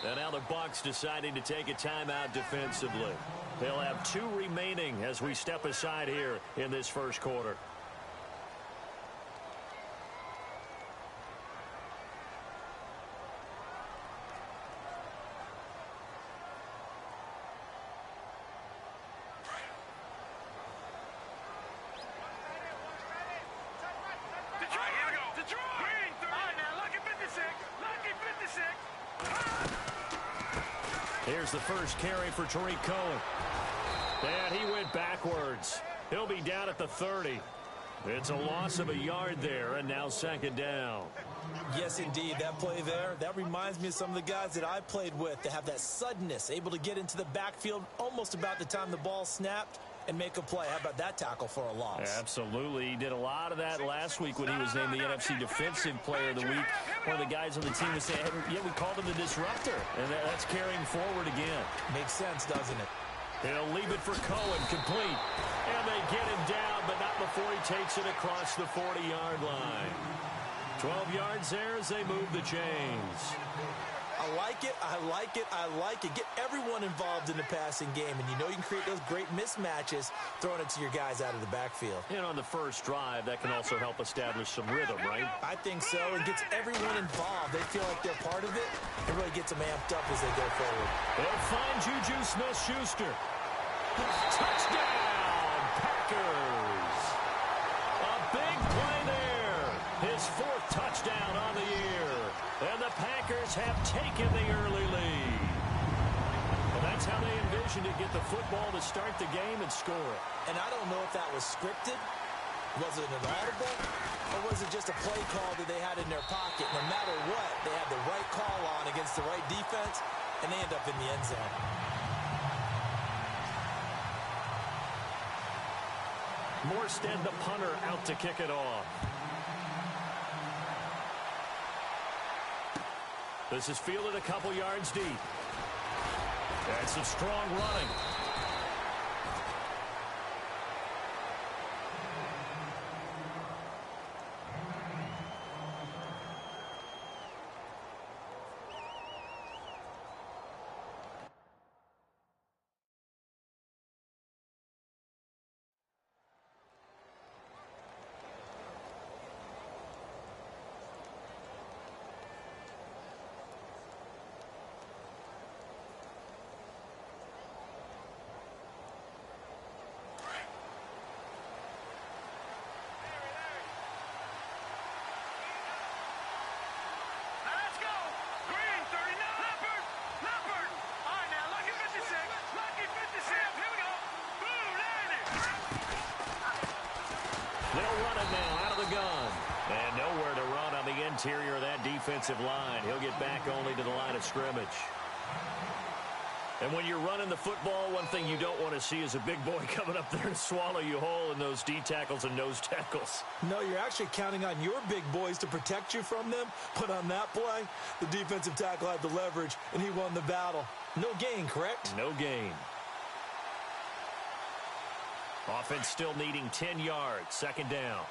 And now the Bucs deciding to take a timeout defensively. They'll have 2 remaining as we step aside here in this first quarter. Here's the first carry for Tariq Cohen. And he went backwards. He'll be down at the 30. It's a loss of a yard there, and now second down. Yes, indeed. That play there, that reminds me of some of the guys that I played with. They have that suddenness, able to get into the backfield almost about the time the ball snapped and make a play. How about that tackle for a loss? Absolutely. He did a lot of that last week when he was named the NFC Defensive Player of the Week. One of the guys on the team was saying, hey, yeah, we called him the disruptor. And that's carrying forward again. Makes sense, doesn't it? He'll leave it for Cohen, complete. And they get him down, but not before he takes it across the 40-yard line. 12 yards there as they move the chains. I like it, I like it, I like it. Get everyone involved in the passing game, and you know you can create those great mismatches throwing it to your guys out of the backfield. And on the first drive, that can also help establish some rhythm, right? I think so. It gets everyone involved. They feel like they're part of it. It really gets them amped up as they go forward. They'll find Juju Smith-Schuster. Touchdown, Packers! A big play there. His 4th touchdown on the year. And the Packers have taken the early lead. And that's how they envisioned to get the football to start the game and score it. And I don't know if that was scripted. Was it an audible? Or was it just a play call that they had in their pocket? No matter what, they had the right call on against the right defense, and they end up in the end zone. Morstead, the punter, out to kick it off. This is fielded a couple yards deep. That's some strong running. And nowhere to run on the interior of that defensive line. He'll get back only to the line of scrimmage. And when you're running the football, one thing you don't want to see is a big boy coming up there and swallow you whole in those D tackles and nose tackles. No, you're actually counting on your big boys to protect you from them. But on that play, the defensive tackle had the leverage, and he won the battle. No gain, correct? No gain. Offense still needing 10 yards. Second down.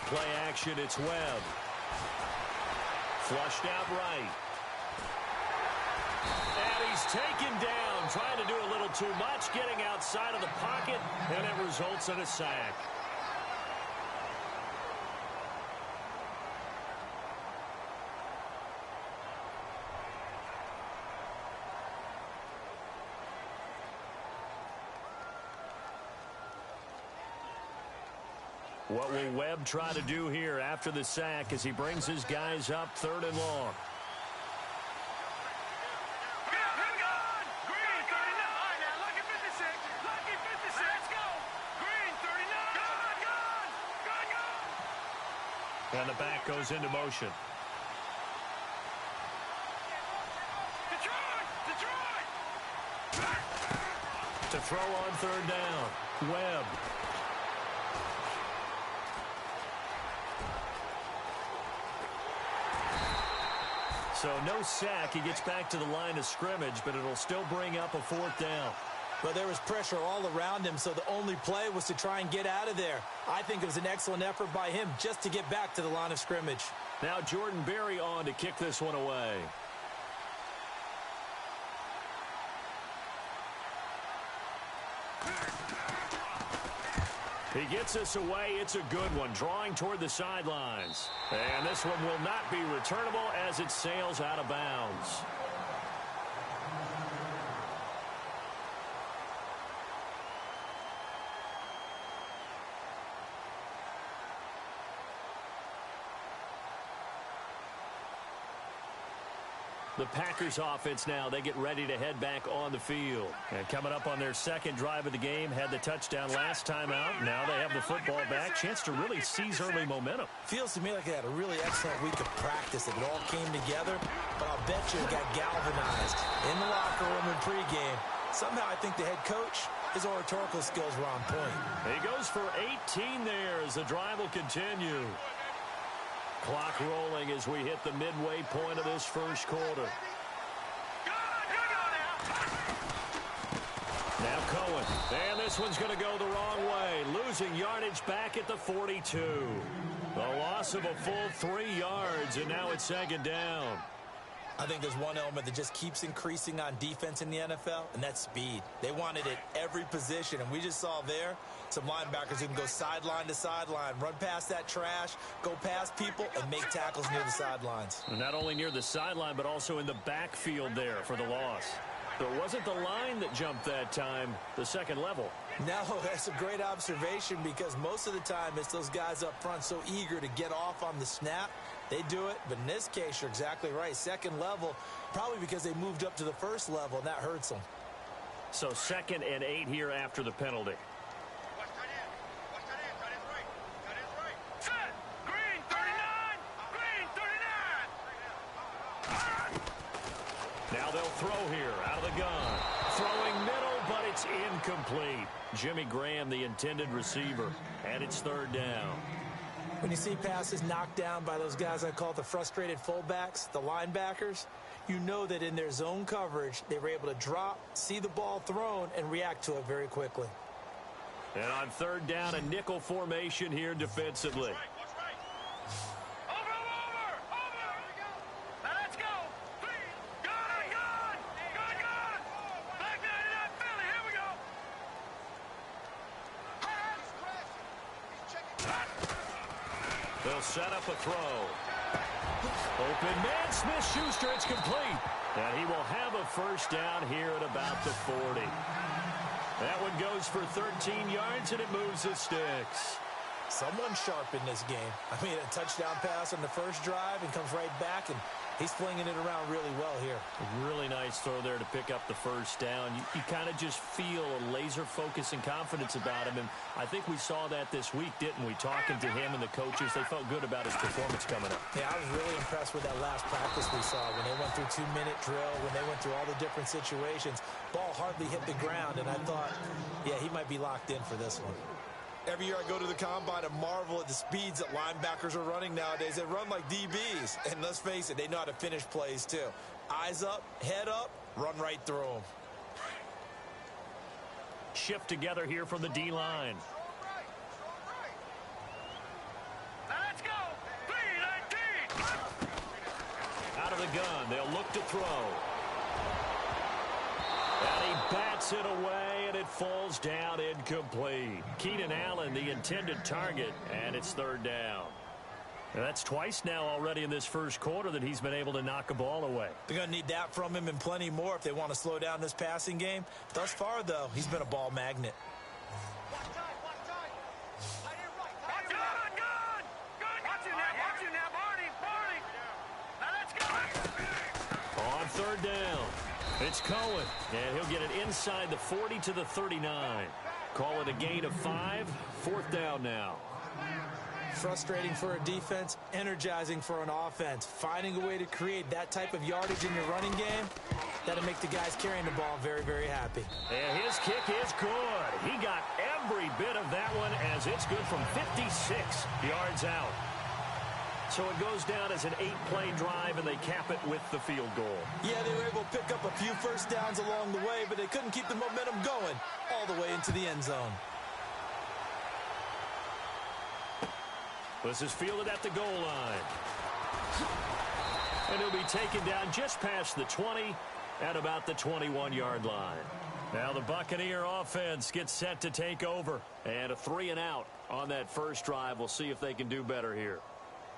Play action, it's Webb. Flushed out right. And he's taken down, trying to do a little too much, getting outside of the pocket, and it results in a sack. What will Webb try to do here after the sack as he brings his guys up 3rd and long? And the back goes into motion. To throw on 3rd down, Webb. So no sack. He gets back to the line of scrimmage, but it'll still bring up a 4th down. But there was pressure all around him, so the only play was to try and get out of there. I think it was an excellent effort by him just to get back to the line of scrimmage. Now Jordan Berry on to kick this one away. He gets us away. It's a good one, drawing toward the sidelines. And this one will not be returnable as it sails out of bounds. The Packers offense now, they get ready to head back on the field. And coming up on their second drive of the game, had the touchdown last time out. Now they have the football back. Chance to really seize early momentum. Feels to me like they had a really excellent week of practice. It all came together, but I'll bet you it got galvanized in the locker room in pregame. Somehow I think the head coach, his oratorical skills were on point. He goes for 18 there as the drive will continue. Clock rolling as we hit the midway point of this first quarter. Now Cohen. And this one's going to go the wrong way. Losing yardage back at the 42. The loss of a full 3 yards, and now it's second down. I think there's one element that just keeps increasing on defense in the NFL, and that's speed. They want it at every position, and we just saw there some linebackers who can go sideline to sideline, run past that trash, go past people, and make tackles near the sidelines. And not only near the sideline, but also in the backfield there for the loss. So it wasn't the line that jumped that time, the second level. No, that's a great observation because most of the time it's those guys up front so eager to get off on the snap. They do it, but in this case, you're exactly right. Second level, probably because they moved up to the first level, and that hurts them. So 2nd and 8 here after the penalty. Now they'll throw here out of the gun. Throwing middle, but it's incomplete. Jimmy Graham, the intended receiver, and it's third down. When you see passes knocked down by those guys I call the frustrated fullbacks, the linebackers, you know that in their zone coverage, they were able to drop, see the ball thrown, and react to it very quickly. And on third down, a nickel formation here defensively. They'll set up a throw. Open man, Smith-Schuster, it's complete. And he will have a first down here at about the 40. That one goes for 13 yards, and it moves the sticks. Someone sharp in this game. I mean, a touchdown pass on the first drive and comes right back, and he's flinging it around really well here. A really nice throw there to pick up the first down. You kind of just feel a laser focus and confidence about him, and I think we saw that this week, didn't we? Talking to him and the coaches, they felt good about his performance coming up. Yeah, I was really impressed with that last practice we saw when they went through 2-minute drill, when they went through all the different situations. Ball hardly hit the ground, and I thought, yeah, he might be locked in for this one. Every year I go to the combine and marvel at the speeds that linebackers are running nowadays. They run like DBs. And let's face it, they know how to finish plays too. Eyes up, head up, run right through them. Shift together here from the D-line. Let's go. 3-19. Out of the gun, they'll look to throw. And he bats it away, and it falls down incomplete. Keenan Allen, the intended target, and it's third down. And that's twice now already in this first quarter that he's been able to knock a ball away. They're going to need that from him and plenty more if they want to slow down this passing game. Thus far, though, he's been a ball magnet. On third down, it's Cohen, and he'll get it inside the 40 to the 39. Call it a gain of 5, fourth down now. Frustrating for a defense, energizing for an offense. Finding a way to create that type of yardage in your running game, that'll make the guys carrying the ball very, very happy. And his kick is good. He got every bit of that one as it's good from 56 yards out. So it goes down as an 8-play drive, and they cap it with the field goal. Yeah, they were able to pick up a few first downs along the way, but they couldn't keep the momentum going all the way into the end zone. This is fielded at the goal line. And he'll be taken down just past the 20 at about the 21-yard line. Now the Buccaneer offense gets set to take over. And a 3-and-out on that first drive. We'll see if they can do better here.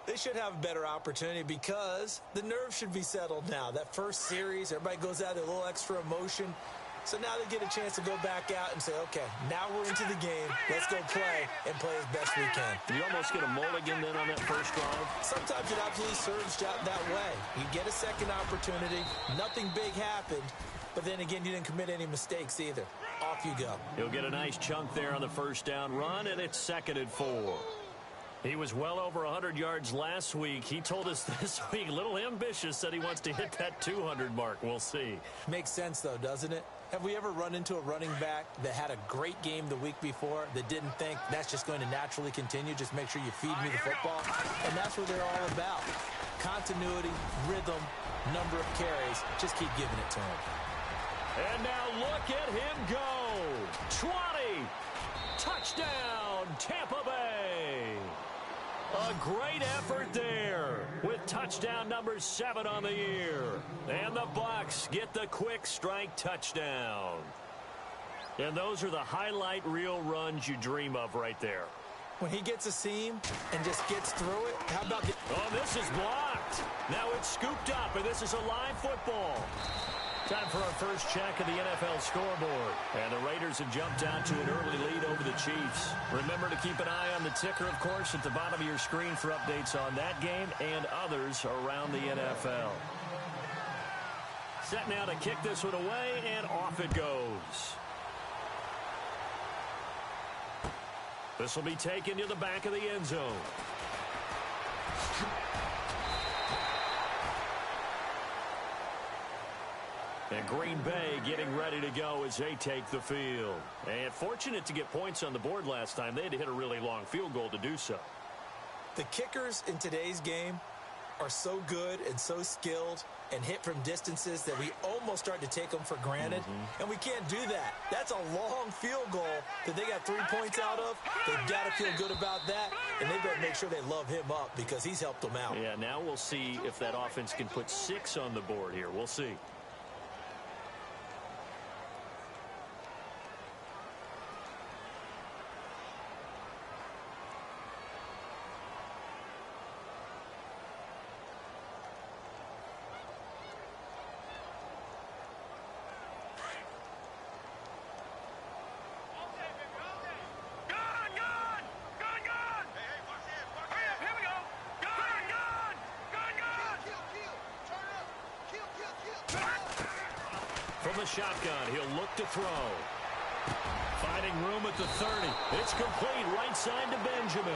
They should have a better opportunity because the nerves should be settled now. That first series, everybody goes out with a little extra emotion. So now they get a chance to go back out and say, okay, now we're into the game. Let's go play and play as best we can. You almost get a mulligan then on that first drive? Sometimes it absolutely serves that way. You get a second opportunity. Nothing big happened. But then again, you didn't commit any mistakes either. Off you go. He'll get a nice chunk there on the first down run, and it's 2nd and 4. He was well over 100 yards last week. He told us this week, a little ambitious, said he wants to hit that 200 mark. We'll see. Makes sense, though, doesn't it? Have we ever run into a running back that had a great game the week before that didn't think that's just going to naturally continue? Just make sure you feed me the football. And that's what they're all about. Continuity, rhythm, number of carries. Just keep giving it to him. And now look at him go. 20. Touchdown, Tampa Bay. A great effort there with touchdown number 7 on the year. And the Bucs get the quick strike touchdown. And those are the highlight reel runs you dream of right there. When he gets a seam and just gets through it, how about the... Oh, this is blocked. Now it's scooped up, and this is a live football. Time for our first check of the NFL scoreboard. And the Raiders have jumped out to an early lead over the Chiefs. Remember to keep an eye on the ticker, of course, at the bottom of your screen for updates on that game and others around the NFL. Set now to kick this one away, and off it goes. This will be taken to the back of the end zone. And Green Bay getting ready to go as they take the field. And fortunate to get points on the board last time. They had to hit a really long field goal to do so. The kickers in today's game are so good and so skilled and hit from distances that we almost start to take them for granted. And we can't do that. That's a long field goal that they got 3 points out of. They've got to feel good about that, and they better make sure they love him up because he's helped them out. Yeah, now we'll see if that offense can put 6 on the board here. We'll see. From the shotgun, he'll look to throw. Finding room at the 30. It's complete right side to Benjamin.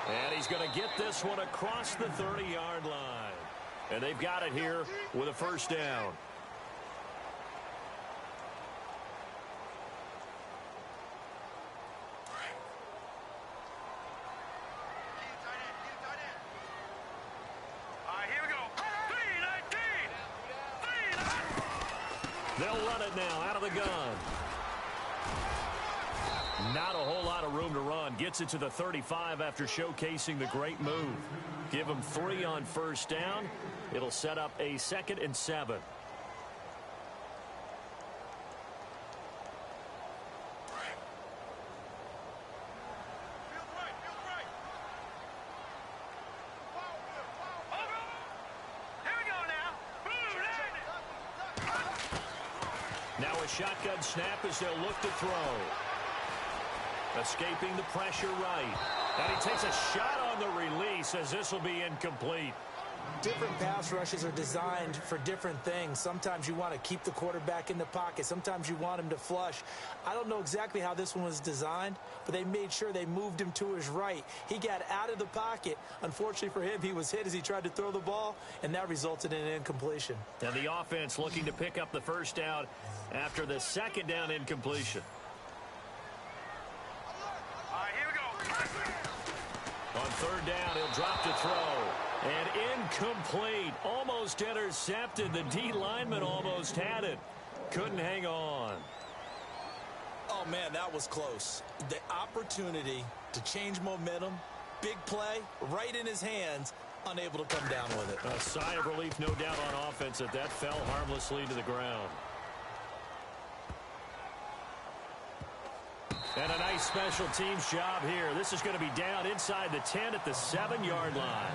And he's going to get this one across the 30-yard line. And they've got it here with a first down. They'll run it now out of the gun. Not a whole lot of room to run. Gets it to the 35 after showcasing the great move. Give him 3 on first down. It'll set up a 2nd and 7. Now a shotgun snap as they'll look to throw. Escaping the pressure right. And he takes a shot on the release as this will be incomplete. Different pass rushes are designed for different things. Sometimes you want to keep the quarterback in the pocket. Sometimes you want him to flush. I don't know exactly how this one was designed, but they made sure they moved him to his right. He got out of the pocket. Unfortunately for him, he was hit as he tried to throw the ball, and that resulted in an incompletion. And the offense looking to pick up the first down after the 2nd down incompletion. All right, here we go. On 3rd down, he'll drop to throw. And incomplete. Almost intercepted. The D lineman almost had it. Couldn't hang on. Oh, man, that was close. The opportunity to change momentum, big play, right in his hands, unable to come down with it. A sigh of relief, no doubt, on offense that fell harmlessly to the ground. And a nice special teams job here. This is going to be down inside the 10 at the 7-yard line.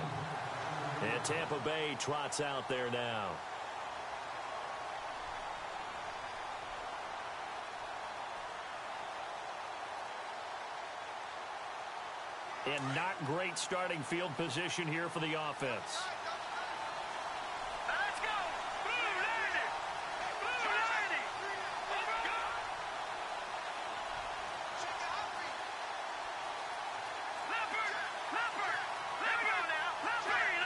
And Tampa Bay trots out there now. And not great starting field position here for the offense. Let's go. Blue 90. Blue 90. Let's go. Leopard. Leopard. There we go now. Leopard.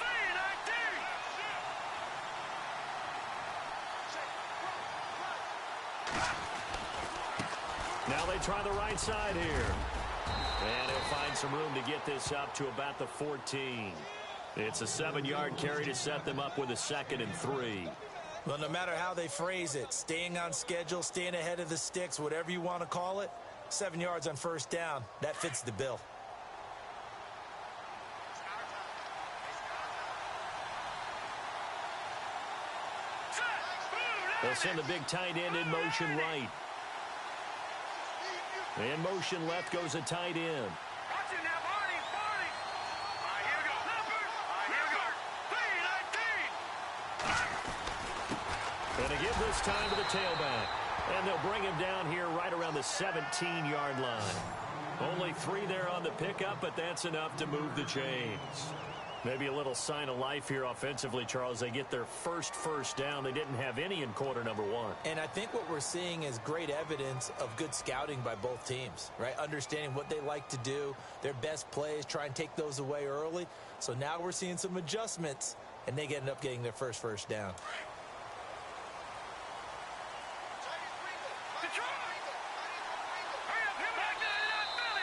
319. 319. Now they try the right side here. And he'll find some room to get this up to about the 14. It's a 7-yard carry to set them up with a 2nd and 3. Well, no matter how they phrase it, staying on schedule, staying ahead of the sticks, whatever you want to call it, 7 yards on first down, that fits the bill. They'll send the big tight end in motion right. In motion left goes a tight end. Watch it now, Barney. Barney. All right, here we go. Leopard. All right, here we go. 319. And to give this time to the tailback. And they'll bring him down here right around the 17-yard line. Only 3 there on the pickup, but that's enough to move the chains. Maybe a little sign of life here offensively, Charles. They get their first down. They didn't have any in quarter number 1. And I think what we're seeing is great evidence of good scouting by both teams, right? Understanding what they like to do, their best plays, try and take those away early. So now we're seeing some adjustments, and they end up getting their first down.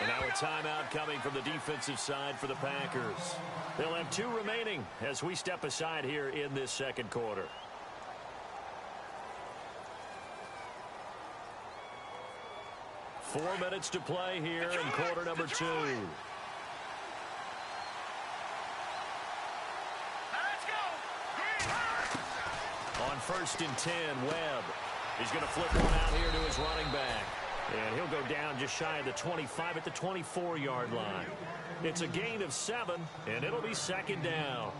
And now a timeout coming from the defensive side for the Packers. They'll have 2 remaining as we step aside here in this second quarter. Four minutes to play here in quarter number 2. On 1st and 10, Webb. He's going to flip one out here to his running back. And he'll go down just shy of the 25 at the 24-yard line. It's a gain of 7, and it'll be 2nd down.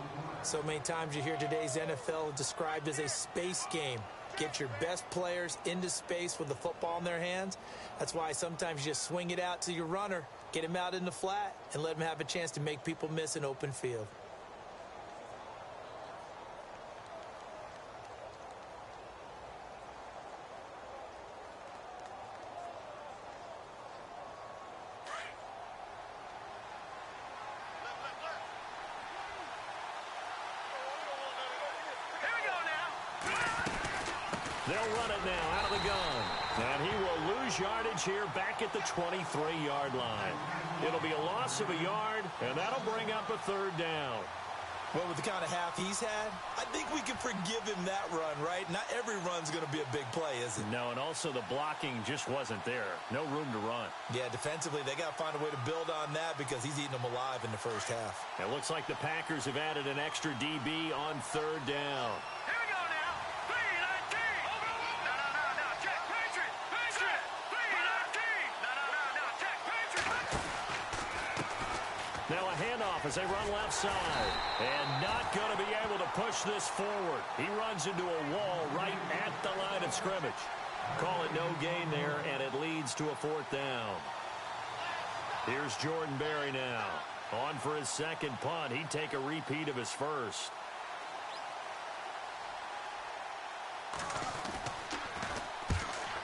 So many times you hear today's NFL described as a space game. Get your best players into space with the football in their hands. That's why sometimes you just swing it out to your runner, get him out in the flat, and let him have a chance to make people miss an open field. They'll run it now out of the gun. And he will lose yardage here back at the 23-yard line. It'll be a loss of a yard, and that'll bring up a 3rd down. Well, with the kind of half he's had, I think we can forgive him that run, right? Not every run's going to be a big play, is it? No, and also the blocking just wasn't there. No room to run. Yeah, defensively, they got to find a way to build on that because he's eating them alive in the first half. It looks like the Packers have added an extra DB on 3rd down. Here we go now. 319. No. Check. Patriot. 319. No. Check. Patriot. Now a handoff as they run left side. And not going to be able to push this forward. He runs into a wall right at the line of scrimmage. Call it no gain there, and it leads to a 4th down. Here's Jordan Berry now. On for his 2nd punt. He'd take a repeat of his first.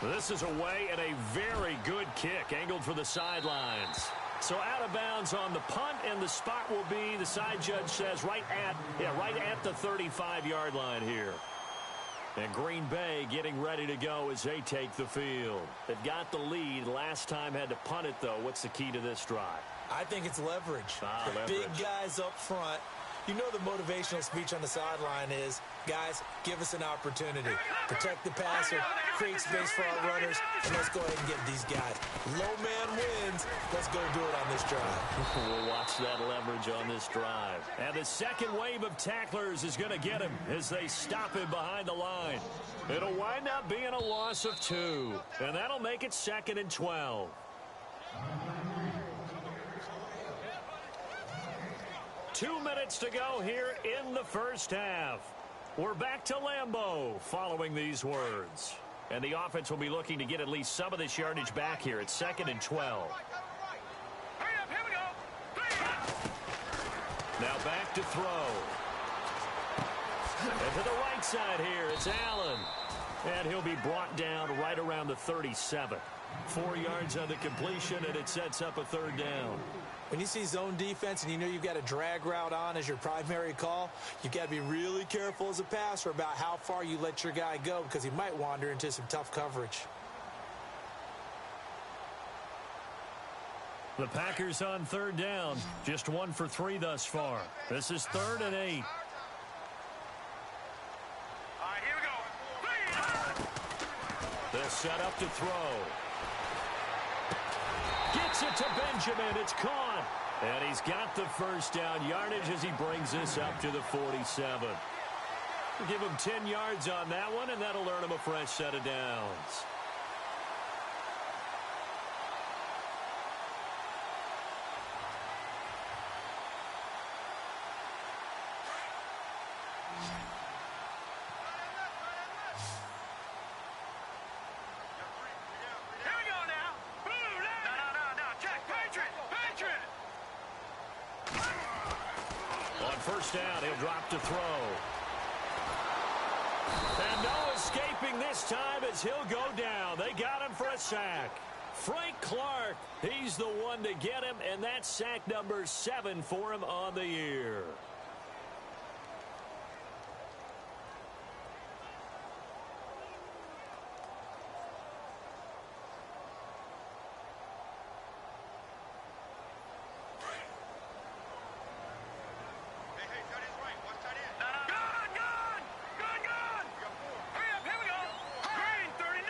This is away and a very good kick angled for the sidelines. So out of bounds on the punt, and the spot will be, the side judge says, right at the 35-yard line here. And Green Bay getting ready to go as they take the field. They've got the lead. Last time had to punt it, though. What's the key to this drive? I think it's leverage. The leverage. big guys up front. You know the motivational speech on the sideline is, guys, give us an opportunity. Protect the passer, create space for our runners, and let's go ahead and get these guys. Low man wins. Let's go do it on this drive. We'll watch that leverage on this drive. And the second wave of tacklers is going to get him as they stop him behind the line. It'll wind up being a loss of 2, and that'll make it 2nd and 12. 2 minutes to go here in the first half. We're back to Lambeau following these words. And the offense will be looking to get at least some of this yardage back here. It's 2nd and 12. Hurry up, here we go. Now back to throw. And to the right side here, it's Allen. And he'll be brought down right around the 37. 4 yards on the completion, and it sets up a 3rd down. When you see zone defense and you know you've got a drag route on as your primary call, you've got to be really careful as a passer about how far you let your guy go because he might wander into some tough coverage. The Packers on 3rd down. Just 1 for 3 thus far. This is 3rd and 8. All right, here we go. They'll set up to throw. Gets it to Benjamin. It's caught. And he's got the 1st down yardage as he brings this up to the 47. We'll give him 10 yards on that one, and that'll earn him a fresh set of downs. Here we go now. Boom, no. Check, Patriot. On 1st down, he'll drop to throw. And no escaping this time as he'll go down. They got him for a sack. Frank Clark, he's the one to get him, and that's sack number 7 for him on the year. Hey, tight end's right. Watch tight end. Gun! Hurry up, here we go. Green, 39.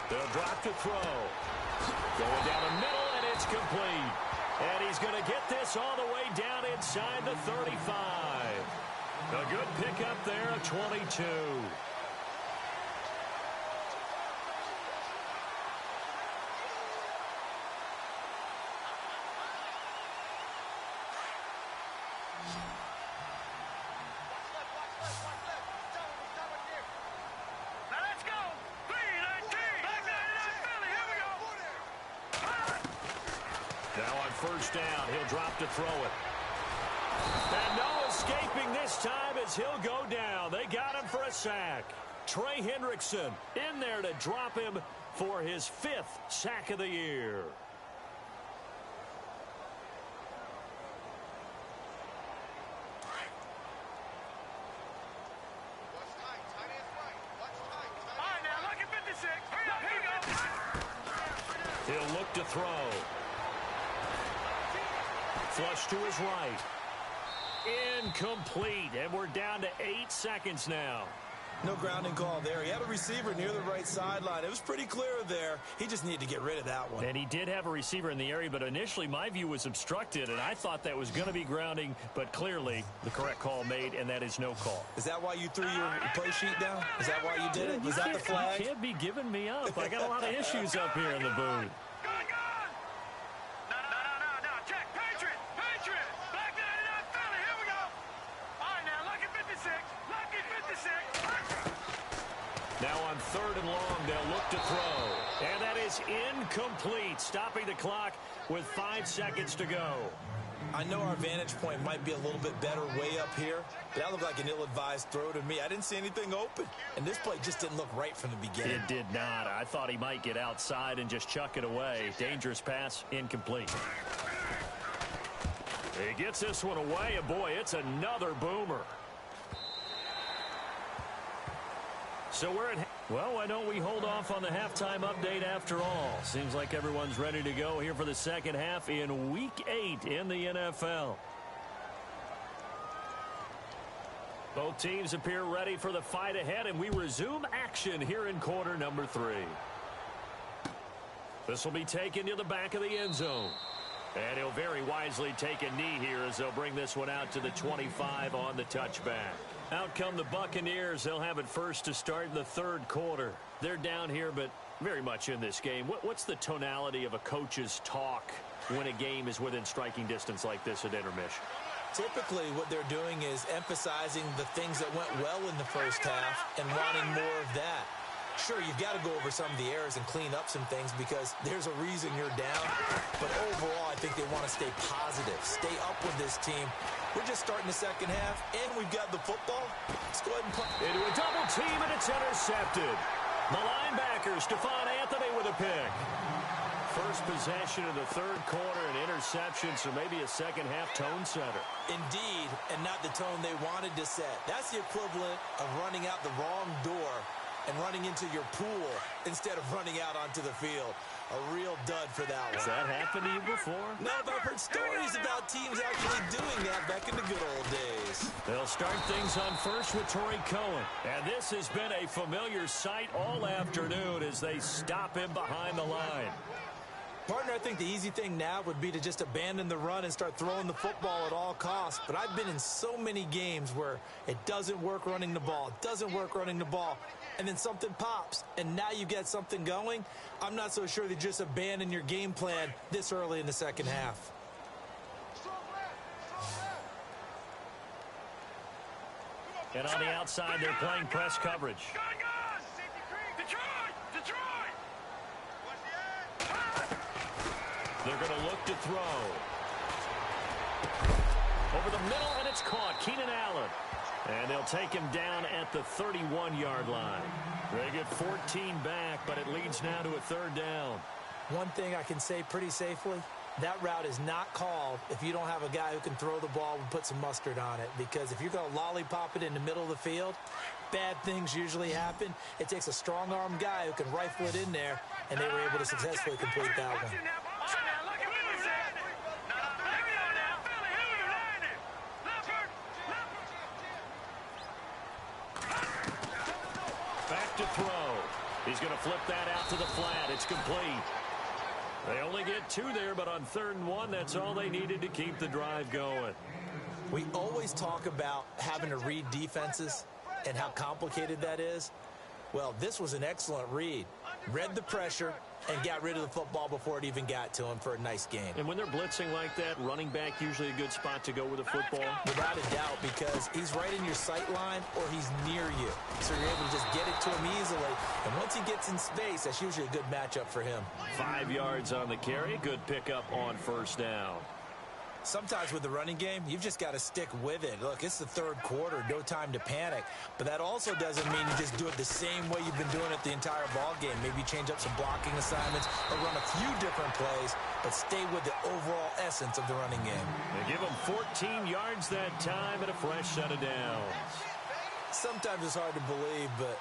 They'll drop to throw. Going down the middle, and it's complete. And he's going to get this all the way down inside the 35. A good pickup there, a 22. Now let's go. 3-19. Back 99 Philly. Here we go. Now on 1st down, he'll drop to throw it. And no escaping this time as he'll go down. They got him for a sack. Trey Hendrickson in there to drop him for his 5th sack of the year. All right, now look at 56. Hurry up, here we go. He'll look to throw. Flush to his right. Incomplete. And we're down to 8 seconds now. No grounding call there. He had a receiver near the right sideline. It was pretty clear there. He just needed to get rid of that one. And he did have a receiver in the area, but initially my view was obstructed, and I thought that was going to be grounding, but clearly the correct call made, and that is no call. Is that why you threw your play sheet down? Is that why you did it? Was that the flag? You can't be giving me up. I got a lot of issues up here in the booth. Gun! No. Check, Patriot. Back 99 Philly. Here we go. All right, now look at 56. Lucky 56. Now on 3rd and long, they'll look to throw. And that is incomplete, stopping the clock with 5 seconds to go. I know our vantage point might be a little bit better way up here, but that looked like an ill-advised throw to me. I didn't see anything open, and this play just didn't look right from the beginning. It did not. I thought he might get outside and just chuck it away. Dangerous pass, incomplete. He gets this one away, and boy, it's another boomer. So we're at Well, why don't we hold off on the halftime update after all? Seems like everyone's ready to go here for the second half in Week 8 in the NFL. Both teams appear ready for the fight ahead, and we resume action here in quarter number 3. This will be taken to the back of the end zone. And he'll very wisely take a knee here as they'll bring this one out to the 25 on the touchback. Out come the Buccaneers. They'll have it first to start in the third quarter. They're down here, but very much in this game. What's the tonality of a coach's talk when a game is within striking distance like this at intermission? Typically, what they're doing is emphasizing the things that went well in the first half and wanting more of that. Sure, you've got to go over some of the errors and clean up some things because there's a reason you're down. But overall, I think they want to stay positive, stay up with this team. We're just starting the second half, and we've got the football. Let's go ahead and punt. Into a double team, and it's intercepted. The linebacker, Stephon Anthony, with a pick. First possession of the third quarter, an interception, so maybe a second-half tone setter. Indeed, and not the tone they wanted to set. That's the equivalent of running out the wrong door and running into your pool instead of running out onto the field. A real dud for that one. Has that happened to you before? No, but I've heard stories about teams actually doing that back in the good old days. They'll start things on first with Torrey Cohen. And this has been a familiar sight all afternoon as they stop him behind the line. Partner, I think the easy thing now would be to just abandon the run and start throwing the football at all costs. But I've been in so many games where it doesn't work running the ball, and then something pops, and now you get something going. I'm not so sure that just abandon your game plan this early in the second half. And on the outside, they're playing press coverage. They're going to look to throw. Over the middle, and it's caught. Keenan Allen. And they'll take him down at the 31-yard line. They get 14 back, but it leads now to a third down. One thing I can say pretty safely, that route is not called if you don't have a guy who can throw the ball and put some mustard on it. Because if you're going to lollipop it in the middle of the field, bad things usually happen. It takes a strong-arm guy who can rifle it in there, and they were able to successfully complete that one. Back to throw. He's going to flip that out to the flat. It's complete. They only get 2 there, but on 3rd and 1, that's all they needed to keep the drive going. We always talk about having to read defenses and how complicated that is. Well, this was an excellent read. Read the pressure and got rid of the football before it even got to him for a nice game. And when they're blitzing like that, running back usually a good spot to go with the football? Without a doubt, because he's right in your sight line or he's near you. So you're able to just get it to him easily. And once he gets in space, that's usually a good matchup for him. 5 yards on the carry. Good pickup on first down. Sometimes with the running game, you've just got to stick with it. Look, it's the third quarter, no time to panic. But that also doesn't mean you just do it the same way you've been doing it the entire ball game. Maybe change up some blocking assignments or run a few different plays, but stay with the overall essence of the running game. They give him 14 yards that time and a fresh set of downs. Sometimes it's hard to believe, but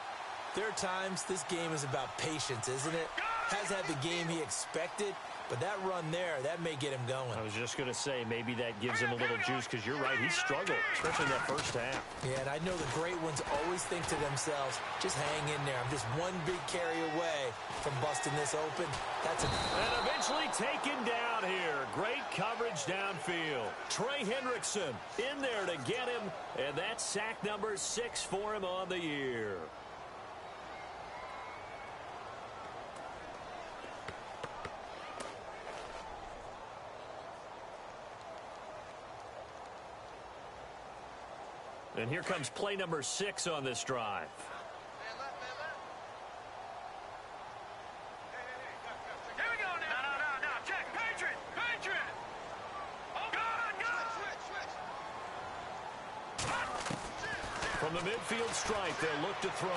there are times this game is about patience, isn't it? Has had the game he expected, but that run there, that may get him going. I was just going to say, maybe that gives him a little juice, because you're right, he struggled, especially in that first half. Yeah, and I know the great ones always think to themselves, just hang in there. I'm just one big carry away from busting this open. And eventually taken down here. Great coverage downfield. Trey Hendrickson in there to get him, and that's sack number 6 for him on the year. And here comes play number 6 on this drive. Here we go now. No. Check. Patriot. Oh, good. From the midfield stripe, they'll look to throw.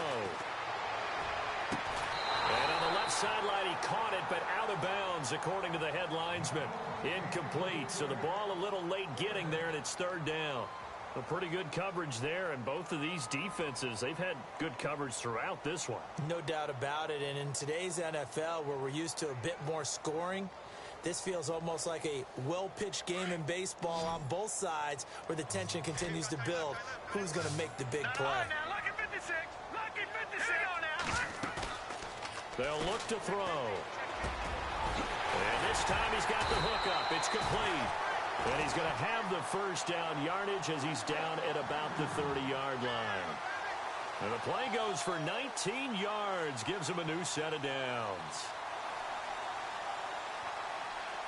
And on the left sideline, he caught it, but out of bounds, according to the head linesman. Incomplete, so the ball a little late getting there, and it's 3rd down. A pretty good coverage there, and both of these defenses, they've had good coverage throughout this one. No doubt about it, and in today's NFL, where we're used to a bit more scoring, this feels almost like a well-pitched game in baseball on both sides where the tension continues to build. Who's going to make the big play? Now, lucky 56. Lucky 56. Here we go now. They'll look to throw. And this time he's got the hook up. It's complete. And he's going to have the first down yardage as he's down at about the 30-yard line. And the play goes for 19 yards. Gives him a new set of downs.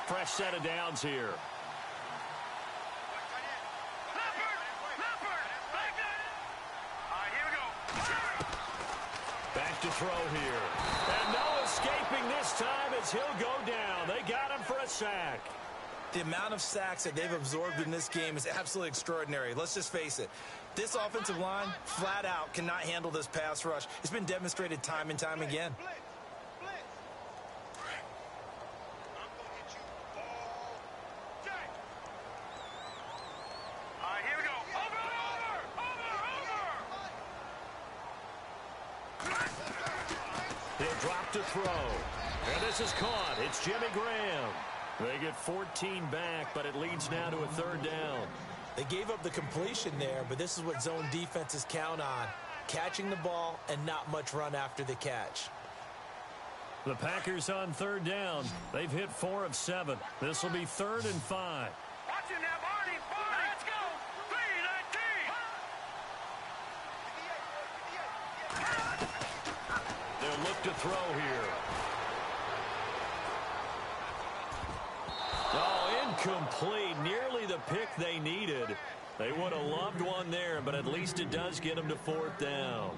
Fresh set of downs here. Back to throw here. And no escaping this time as he'll go down. They got him for a sack. The amount of sacks that they've absorbed in this game is absolutely extraordinary. Let's just face it. This offensive line, flat out, cannot handle this pass rush. It's been demonstrated time and time again. He'll drop to throw. And this is caught. It's Jimmy Graham. They get 14 back, but it leads now to a third down. They gave up the completion there, but this is what zone defenses count on. Catching the ball and not much run after the catch. The Packers on third down. They've hit 4 of 7. This will be 3rd and 5. Watch him now, Barney. Let's go. 3-19. They'll look to throw here. Oh, incomplete. Nearly the pick they needed. They would have loved one there, but at least it does get them to 4th down.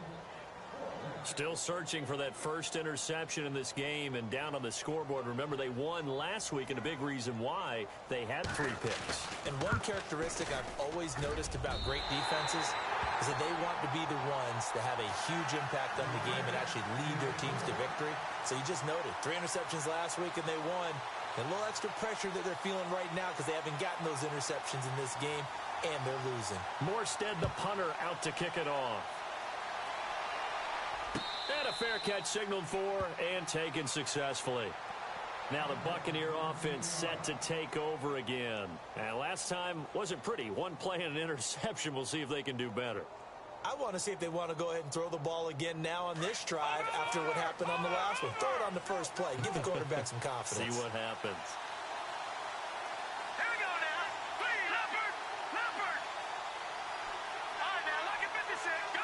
Still searching for that first interception in this game and down on the scoreboard. Remember, they won last week, and a big reason why they had 3 picks. And one characteristic I've always noticed about great defenses is that they want to be the ones that have a huge impact on the game and actually lead their teams to victory. So you just noted 3 interceptions last week and they won. A little extra pressure that they're feeling right now because they haven't gotten those interceptions in this game, and they're losing. Morstead, the punter, out to kick it off. And a fair catch signaled for and taken successfully. Now the Buccaneer offense set to take over again. And last time wasn't pretty. One play and an interception. We'll see if they can do better. I want to see if they want to go ahead and throw the ball again now on this drive after what happened on the last one. Throw it on the first play. Give the quarterback some confidence. See what happens. Here we go now. Leopard. All right, now, lucky 56. Gone.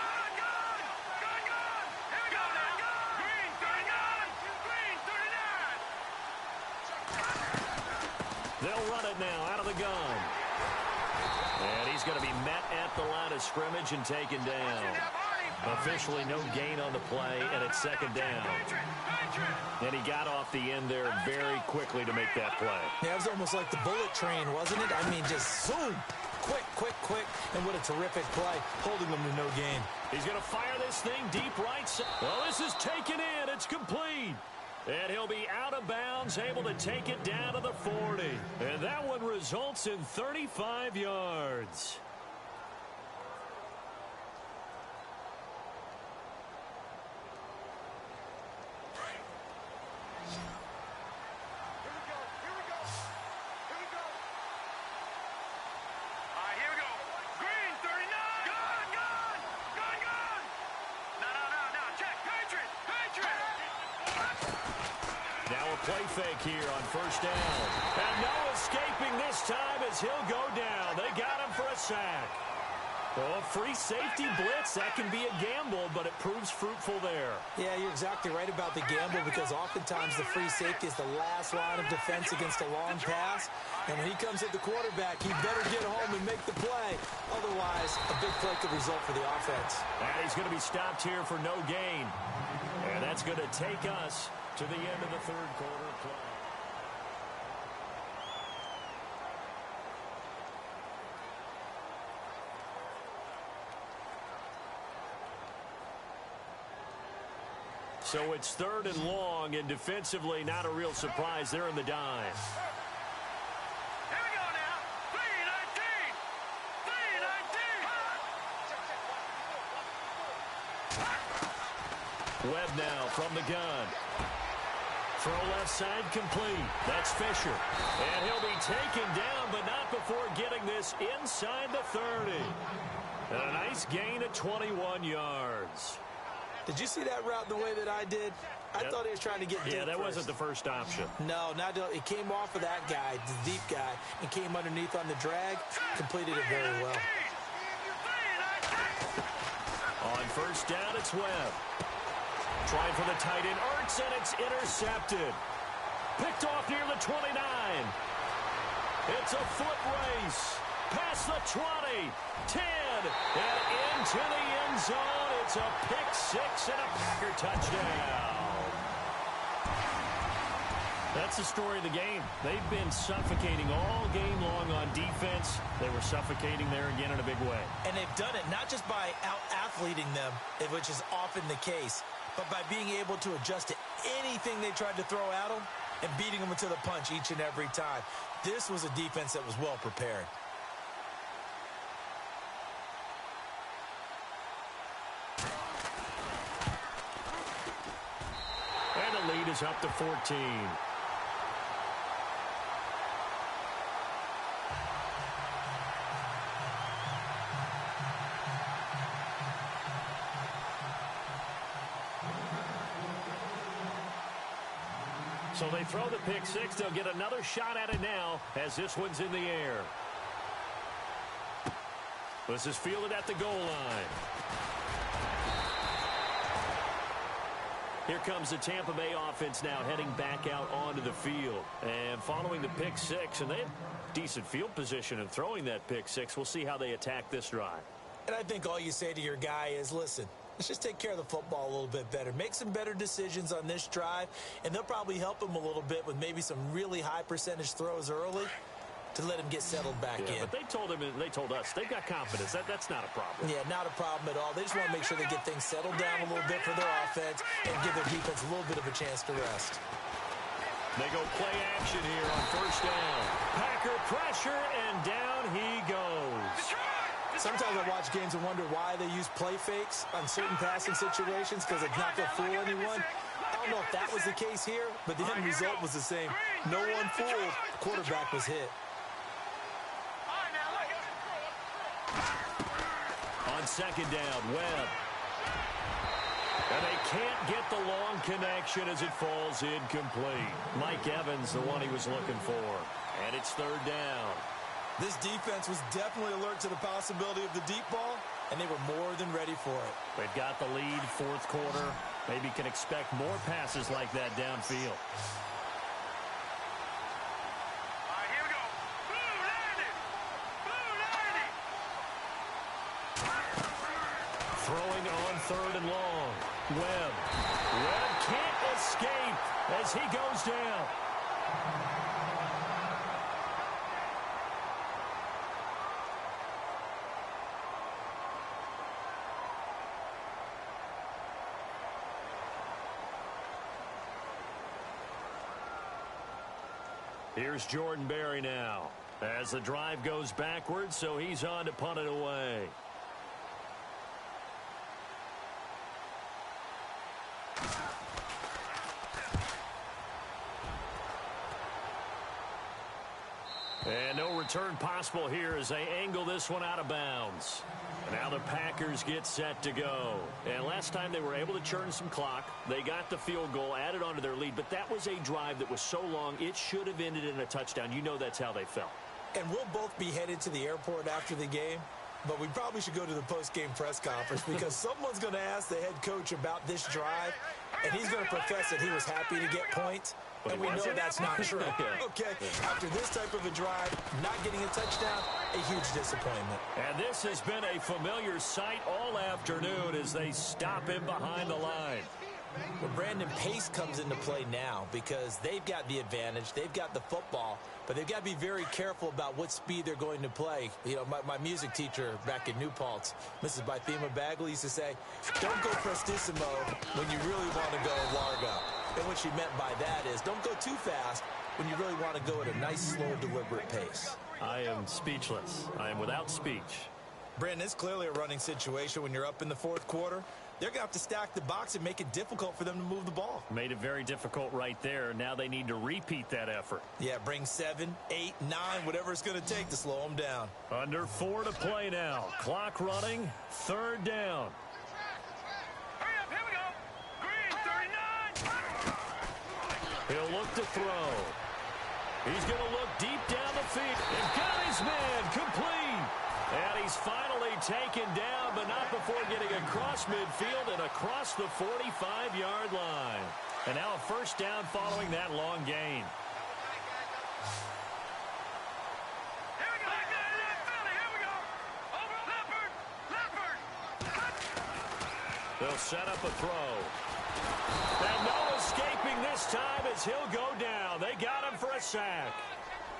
Here we go now. Green, 39. Green, 39. They'll run it now out of the gun. And he's going to be met at the line of scrimmage and taken down. Officially no gain on the play, and it's 2nd down. And he got off the end there very quickly to make that play. Yeah, it was almost like the bullet train, wasn't it? I mean, just zoom. Quick. And what a terrific play, holding them to no gain. He's going to fire this thing deep right side. Oh, this is taken in. It's complete. And he'll be out of bounds, able to take it down to the 40. And that one results in 35 yards. Play fake here on 1st down. And no escaping this time as he'll go down. They got him for a sack. Oh, free safety blitz, that can be a gamble, but it proves fruitful there. Yeah, you're exactly right about the gamble because oftentimes the free safety is the last line of defense against a long pass. And when he comes at the quarterback, he better get home and make the play. Otherwise, a big play could result for the offense. And he's going to be stopped here for no gain. And that's going to take us to the end of the 3rd quarter play. So it's 3rd and long, and defensively not a real surprise. They're in the dime. Here we go now. 3-19. Webb now from the gun. Throw left side complete. That's Fisher. And he'll be taken down, but not before getting this inside the 30. And a nice gain of 21 yards. Did you see that route the way that I did? I thought he was trying to get deep. Yeah, that first. wasn't the first option. No, it came off of that guy, the deep guy, and came underneath on the drag. Completed it very well. On first down, it's Webb. Trying for the tight end, Ertz, and it's intercepted. Picked off near the 29. It's a foot race. Past the 20, 10, and into the end zone. It's a pick six and a Packer touchdown. That's the story of the game. They've been suffocating all game long on defense. They were suffocating there again in a big way. And they've done it not just by out-athleting them, which is often the case, but by being able to adjust to anything they tried to throw at them and beating them to the punch each and every time. This was a defense that was well prepared. And the lead is up to 14. So they throw the pick six. They'll get another shot at it now as this one's in the air. This is fielded at the goal line. Here comes the Tampa Bay offense now heading back out onto the field. And following the pick six, and they have decent field position in throwing that pick six. We'll see how they attack this drive. And I think all you say to your guy is, listen, let's just take care of the football a little bit better. Make some better decisions on this drive, and they'll probably help him a little bit with maybe some really high percentage throws early to let him get settled back in. But they told us they've got confidence. That's not a problem. Yeah, not a problem at all. They just want to make sure they get things settled down a little bit for their offense and give their defense a little bit of a chance to rest. They go play action here on first down. Packer pressure, and down he goes. Sometimes I watch games and wonder why they use play fakes on certain passing situations because it's not going to fool anyone. I don't know if that was the case here, but the end result was the same. No one fooled. Quarterback was hit. On second down, Webb. And they can't get the long connection as it falls incomplete. Mike Evans, the one he was looking for. And it's third down. This defense was definitely alert to the possibility of the deep ball, and they were more than ready for it. They've got the lead, fourth quarter. Maybe can expect more passes like that downfield. Here we go. Throwing on third and long. Webb. Webb can't escape as he goes down. Here's Jordan Berry now as the drive goes backwards, so he's on to punt it away. And no return possible here as they angle this one out of bounds. Now the Packers get set to go. And last time they were able to churn some clock. They got the field goal, added on to their lead. But that was a drive that was so long, it should have ended in a touchdown. You know that's how they felt. And we'll both be headed to the airport after the game. But we probably should go to the post-game press conference because someone's going to ask the head coach about this drive, and he's going to profess that he was happy to get points. And we know that's not true. Okay, after this type of a drive, not getting a touchdown, a huge disappointment. And this has been a familiar sight all afternoon as they stop him behind the line. Well, Brandon, pace comes into play now because they've got the advantage. They've got the football, but they've got to be very careful about what speed they're going to play. You know, my music teacher back in New Paltz, Mrs. Bythema Bagley, used to say, don't go prestissimo when you really want to go largo. And what she meant by that is don't go too fast when you really want to go at a nice, slow, deliberate pace. I am speechless. I am without speech. Brandon, it's clearly a running situation when you're up in the fourth quarter. they're going to have to stack the box and make it difficult for them to move the ball. Made it very difficult right there. Now they need to repeat that effort. Yeah, bring 7, 8, 9, whatever it's going to take to slow them down. Under 4 to play now. Clock running. 3rd down. Hurry up, here we go. Green, 39. He'll look to throw. He's going to look deep down the field. And got his man complete. And he's finally taken down, but not before getting across midfield and across the 45-yard line. And now a 1st down following that long gain. Here we go. Here we go. Over Leopard. They'll set up a throw. And no escaping this time as he'll go down. They got him for a sack.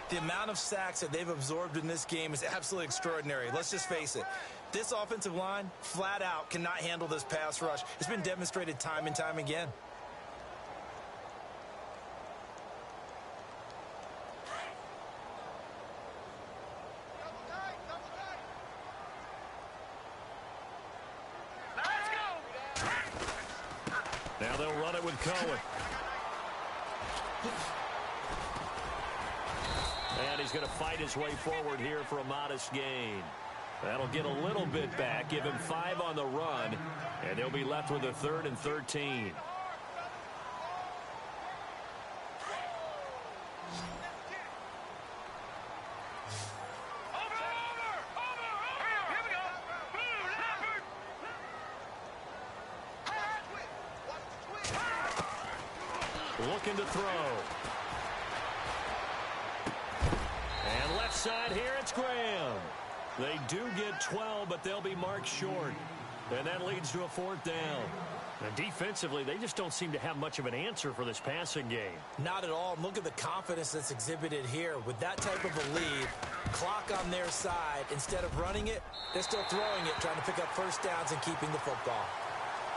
The amount of sacks that they've absorbed in this game is absolutely extraordinary. Let's just face it. This offensive line, flat out, cannot handle this pass rush. It's been demonstrated time and time again. Let's go. Now they'll run it with Cohen. And he's going to fight his way forward here for a modest gain. That'll get a little bit back, give him 5 on the run, and they'll be left with a 3rd and 13. Here we go. Leopard. Looking to throw. And left side here, it's Graham. They do get 12, but they'll be marked short. And that leads to a 4th down. And defensively, they just don't seem to have much of an answer for this passing game. Not at all. Look at the confidence that's exhibited here. With that type of a lead, clock on their side, instead of running it, they're still throwing it, trying to pick up 1st downs and keeping the football.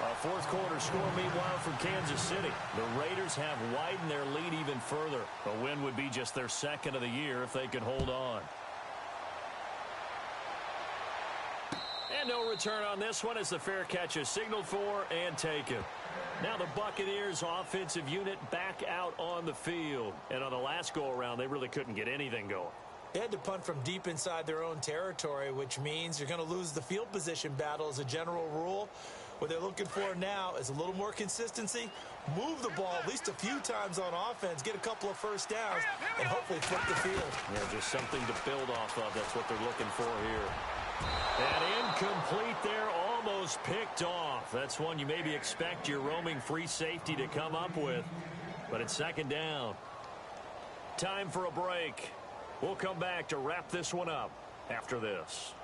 A 4th quarter score, meanwhile, from Kansas City. The Raiders have widened their lead even further. A win would be just their 2nd of the year if they could hold on. And no return on this one as the fair catch is signaled for and taken. Now the Buccaneers offensive unit back out on the field. And on the last go-around, they really couldn't get anything going. They had to punt from deep inside their own territory, which means you're going to lose the field position battle as a general rule. What they're looking for now is a little more consistency, move the ball at least a few times on offense, get a couple of 1st downs, and hopefully flip the field. Yeah, just something to build off of. That's what they're looking for here. And incomplete there, almost picked off. That's one you maybe expect your roaming free safety to come up with. But it's 2nd down. Time for a break. We'll come back to wrap this one up after this.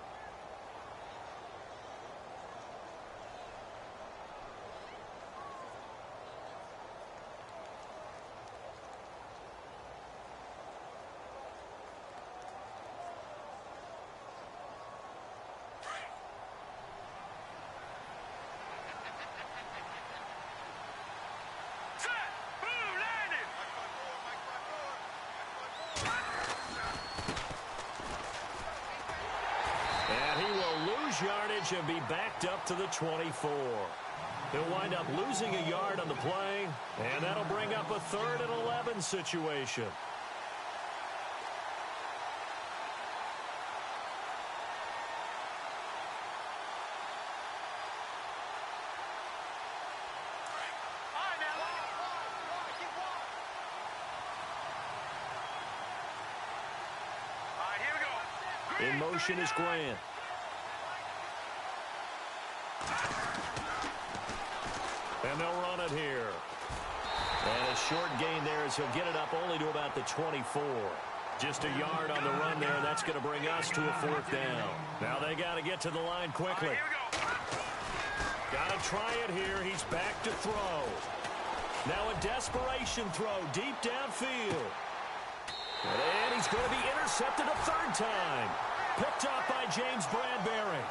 Yardage and be backed up to the 24. He'll wind up losing a yard on the play, and that'll bring up a 3rd and 11 situation. In motion is Grant. And they'll run it here. And a short gain there as he'll get it up only to about the 24. Just a yard on the run there. That's going to bring us to a 4th down. Now they got to get to the line quickly. Got to try it here. He's back to throw. Now a desperation throw deep downfield. And he's going to be intercepted a 3rd time. Picked off by James Bradbury.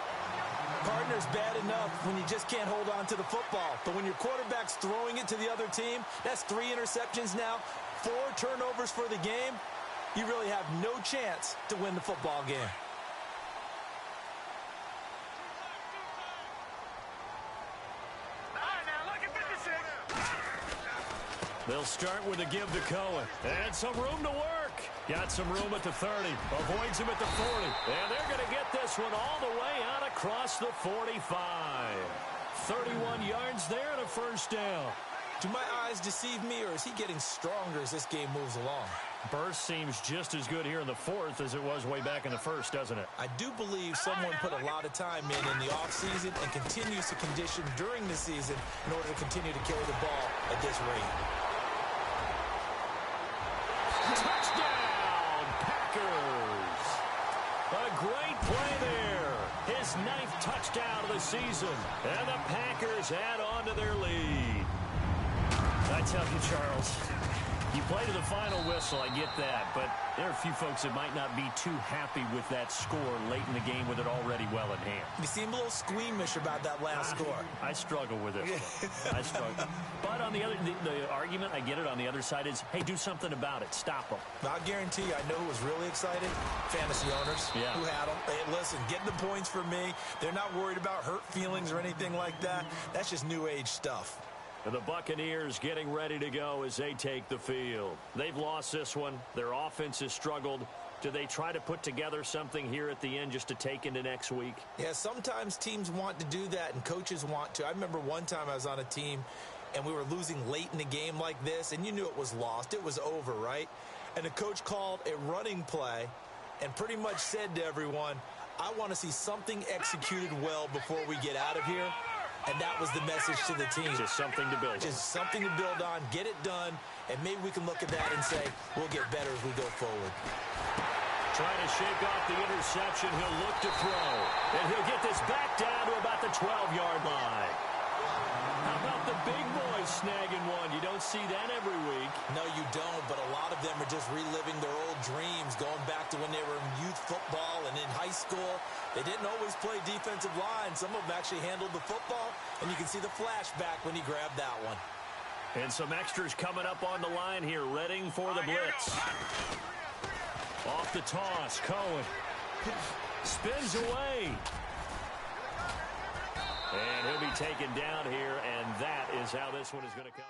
Partner's bad enough when you just can't hold on to the football. But when your quarterback's throwing it to the other team, that's 3 interceptions now, 4 turnovers for the game. You really have no chance to win the football game. They'll start with a give to Cohen. And some room to work. Got some room at the 30. Avoids him at the 40. And they're going to get this one all the way out across the 45. 31 yards there and a first down. Do my eyes deceive me, or is he getting stronger as this game moves along? Burst seems just as good here in the fourth as it was way back in the first, doesn't it? I do believe someone put a lot of time in the offseason and continues to condition during the season in order to continue to carry the ball at this rate. Touchdown, Packers! A great play there. His 9th touchdown of the season. And the Packers add on to their lead. I tell you, Charles, you play to the final whistle, I get that, but there are a few folks that might not be too happy with that score late in the game with it already well in hand. You seem a little squeamish about that last score. I struggle with it. I struggle. But on the other, the argument, I get it, on the other side is, hey, do something about it. Stop them. I'll guarantee you, I know who was really excited. Fantasy owners who had them. Hey, listen, get the points for me. They're not worried about hurt feelings or anything like that. That's just new age stuff. The Buccaneers getting ready to go as they take the field. They've lost this one. Their offense has struggled. Do they try to put together something here at the end just to take into next week? Yeah, sometimes teams want to do that and coaches want to. I remember one time I was on a team and we were losing late in the game like this, and you knew it was lost. It was over, right? And the coach called a running play and pretty much said to everyone, I want to see something executed well before we get out of here. And that was the message to the team. Just something to build on. Just something to build on, get it done, and maybe we can look at that and say, we'll get better as we go forward. Trying to shake off the interception. He'll look to throw. And he'll get this back down to about the 12-yard line. How about the big boys snagging one? You don't see that every week. No, you don't, but a lot of them are just reliving their old dreams, going back to when they were in youth football and in high school. They didn't always play defensive line. Some of them actually handled the football, and you can see the flashback when he grabbed that one. And some extras coming up on the line here, readying for the blitz. Off the toss, Cohen spins away. And he'll be taken down here, and that is how this one is going to come.